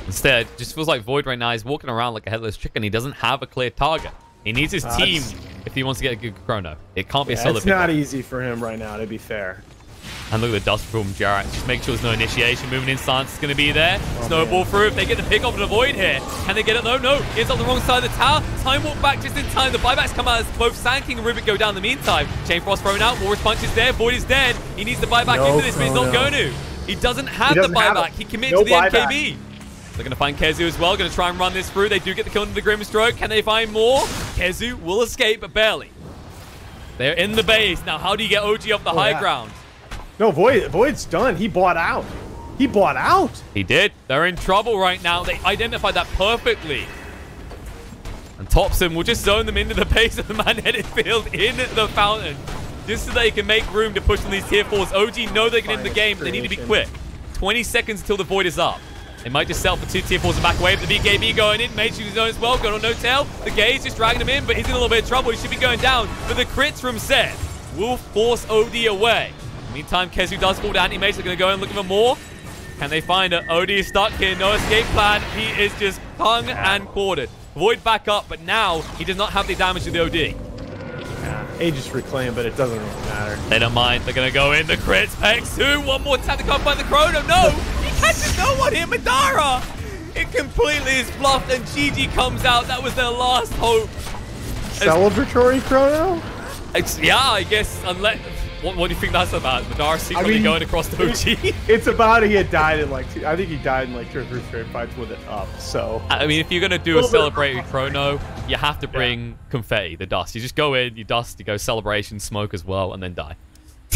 Instead, it just feels like Void right now is walking around like a headless chicken. He doesn't have a clear target. He needs his team if he wants to get a good chrono. It can't be a solo pick. It's not easy for him right now, to be fair. And look at the dust from Jarrett. Just make sure there's no initiation. Moving in stance is going to be there. Snowball through. If they get the pick off and avoid here. Can they get it? No. It's on the wrong side of the tower. Time walk back just in time. The buybacks come out as both Sand King and Rubik go down in the meantime. Chain Frost thrown out. Walrus Punch is there. Void is dead. He needs to buy back into this, but he's not going to. He doesn't have the buyback. He commits to the MKB. They're going to find Kezu as well. Going to try and run this through. They do get the kill into the Grimstroke. Can they find more? Kezu will escape, but barely. They're in the base. Now, how do you get OG off the high ground? No, Void's done. He bought out. He bought out. He did. They're in trouble right now. They identified that perfectly. And Topson will just zone them into the base of the man-headed field in the fountain. Just so they can make room to push on these tier 4s. OG know they can end the game, but they need to be quick. 20 seconds until the Void is up. They might just sell for 2 tier 4s and back away. The BKB going in. Mage shooting zone as well. Going on no tail. The Gaze just dragging him in, but he's in a little bit of trouble. He should be going down. But the crits from Seth will force OD away. Meantime, Kezu does fall to Anti-Mage. They're going to go and looking for more. Can they find it? OD is stuck here. No escape plan. He is just hung and quartered. Void back up, but now he does not have the damage to the OD. Yeah, Aegis reclaim, but it doesn't really matter. They don't mind. They're going to go in. The crits. Pex2. One more tap to come by the Chrono. No! He catches no one here. Madara! It completely is bluffed, and GG comes out. That was their last hope. Celebratory Chrono? Yeah, I guess. Unless... What do you think that's about? Madara secretly going across the OG? It's about he had died in like I think he died in like 2 or 3 straight fights with it up. So I mean, if you're gonna do a celebratory chrono, you have to bring confetti, the dust. You just go in, you dust, you go celebration, smoke as well, and then die.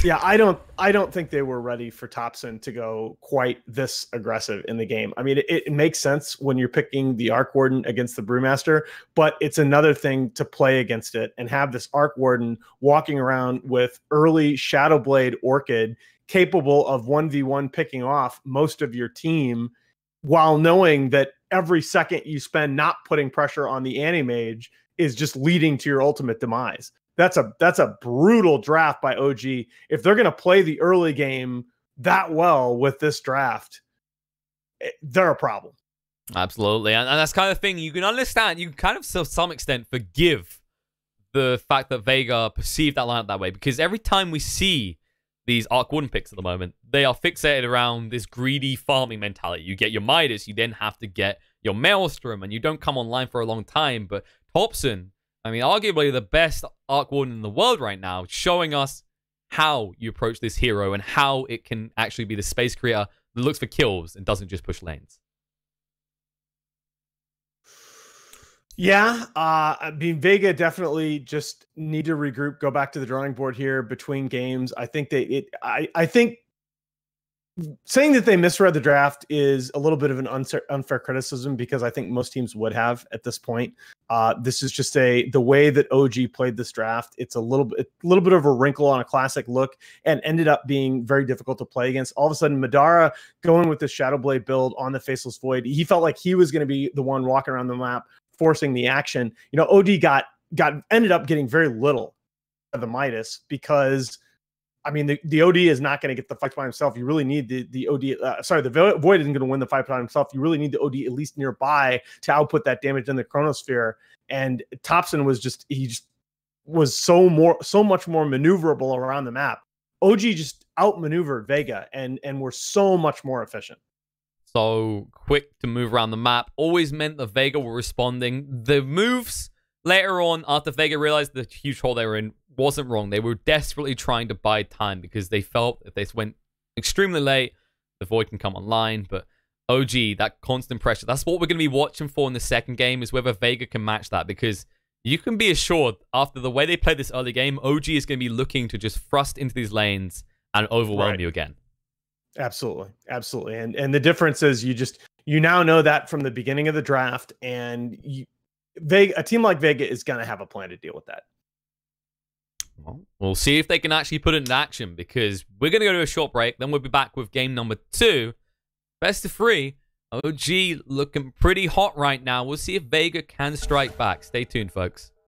Yeah, I don't think they were ready for Thompson to go quite this aggressive in the game. I mean, it makes sense when you're picking the Arc Warden against the Brewmaster, but it's another thing to play against it and have this Arc Warden walking around with early Shadowblade Orchid capable of 1v1 picking off most of your team, while knowing that every second you spend not putting pressure on the Animage is just leading to your ultimate demise. That's a brutal draft by OG. If they're going to play the early game that well with this draft, they're a problem. Absolutely. And that's kind of thing you can understand. You can kind of, to some extent, forgive the fact that Vega perceived that lineup that way. Because every time we see these Arc Warden picks at the moment, they are fixated around this greedy farming mentality. You get your Midas, you then have to get your Maelstrom, and you don't come online for a long time. But Thompson, I mean, arguably the best Arc Warden in the world right now, showing us how you approach this hero and how it can actually be the space creator that looks for kills and doesn't just push lanes. Yeah, I mean, Vega definitely just need to regroup, go back to the drawing board here between games. I think I think saying that they misread the draft is a little bit of an unfair criticism, because I think most teams would have at this point. This is just the way that OG played this draft. It's a little bit of a wrinkle on a classic look, and ended up being very difficult to play against. All of a sudden, Madara going with the Shadowblade build on the Faceless Void, he felt like he was going to be the one walking around the map, forcing the action. You know, OD ended up getting very little of the Midas, because I mean, the OD is not going to get the fight by himself. You really need the OD. The Void isn't going to win the fight by himself. You really need the OD at least nearby to output that damage in the Chronosphere. And Thompson was so much more maneuverable around the map. OG just outmaneuvered Vega and were so much more efficient. So quick to move around the map always meant that Vega were responding. The moves later on, after Vega realized the huge hole they were in wasn't wrong. They were desperately trying to buy time, because they felt if they went extremely late, the Void can come online. But OG, that constant pressure, that's what we're going to be watching for in the second game, is whether Vega can match that. Because you can be assured, after the way they played this early game, OG is going to be looking to just thrust into these lanes and overwhelm you again. Absolutely. Absolutely. And the difference is you now know that from the beginning of the draft, and a team like Vega is going to have a plan to deal with that. Well, we'll see if they can actually put it into action, because we're going to go to a short break. Then we'll be back with game number 2. Best of 3. OG looking pretty hot right now. We'll see if Vega can strike back. Stay tuned, folks.